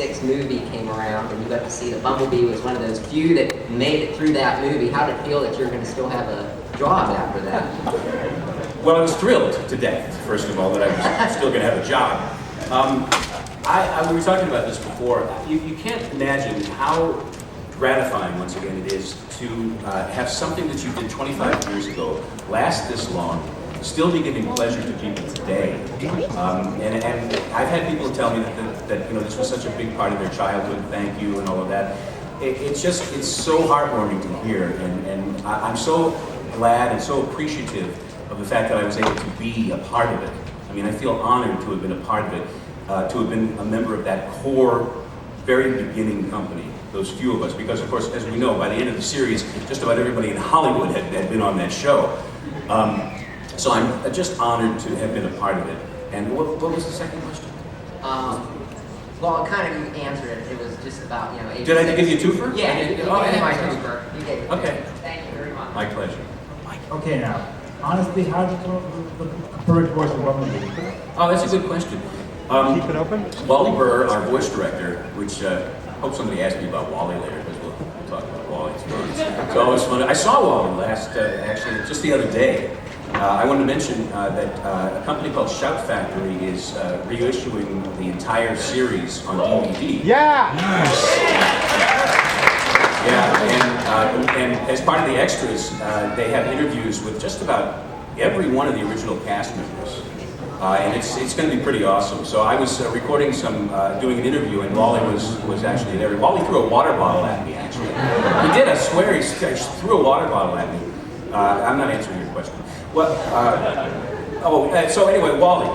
'86 movie came around and you got to see that Bumblebee was one of those few that made it through that movie. How did it feel that you're going to still have a job after that? Well, I was thrilled to death, first of all, that I was still going to have a job. We were talking about this before. You can't imagine how gratifying, once again, it is to have something that you did 25 years ago last this long, still be giving pleasure to people today. And I've had people tell me that you know, this was such a big part of their childhood, thank you, and all of that. It's so heartwarming to hear, and I'm so glad and so appreciative of the fact that I was able to be a part of it. I mean, I feel honored to have been a part of it, to have been a member of that core, very beginning company, those few of us, because of course, as we know, by the end of the series, just about everybody in Hollywood had been on that show. So I'm just honored to have been a part of it. And what was the second question? Well, kind of you answered it. It was just about, you know, Did I give you a twofer? Yeah, you gave me my twofer. You gave it. Okay. Thank you very much. My pleasure. Okay, now, honestly, how did you come up with the perfect voice of Bumblebee? Oh, that's a good question. Keep it open. Wally Burr, our voice director, which I hope somebody asks me about Wally later, because we'll talk about Wally. It's always fun. I saw Wally actually, just the other day. I wanted to mention that a company called Shout Factory is reissuing the entire series on DVD. Yeah! Yeah, and as part of the extras, they have interviews with just about every one of the original cast members. And it's going to be pretty awesome. So I was recording doing an interview, and Wally was actually there. Wally threw a water bottle at me, actually. He did, I swear, he threw a water bottle at me. I'm not answering your question. Well, so anyway, Wally.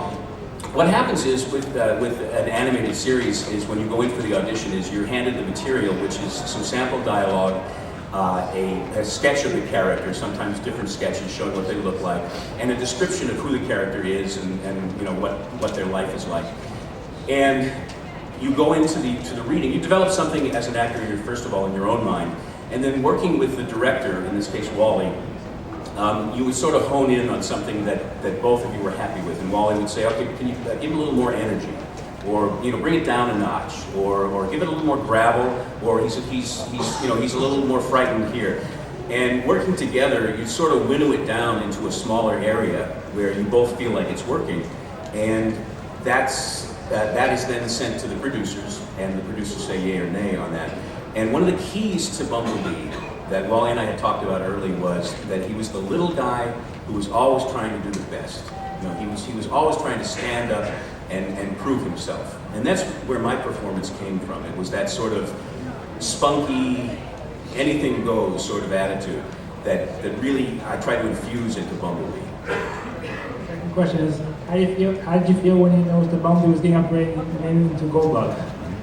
What happens is with an animated series is when you go in for the audition is you're handed the material, which is some sample dialogue, a sketch of the character, sometimes different sketches showing what they look like, and a description of who the character is and you know what their life is like. And you go into the reading. You develop something as an actor, first of all, in your own mind, and then working with the director, in this case Wally. You would sort of hone in on something that both of you were happy with, and Wally would say, okay, can you give it a little more energy, or you know, bring it down a notch, or give it a little more gravel, or he's a little more frightened here. And working together, you sort of winnow it down into a smaller area where you both feel like it's working, and that is then sent to the producers, and the producers say yay or nay on that. And one of the keys to Bumblebee that Wally and I had talked about early was that he was the little guy who was always trying to do the best. You know, he was always trying to stand up and prove himself. And that's where my performance came from. It was that sort of spunky, anything goes sort of attitude that really I tried to infuse into Bumblebee. Second question is, how did you feel when you noticed the Bumblebee was getting upgraded into Goldbug?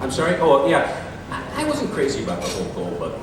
I'm sorry? Oh, yeah. I wasn't crazy about the whole Goldbug thing.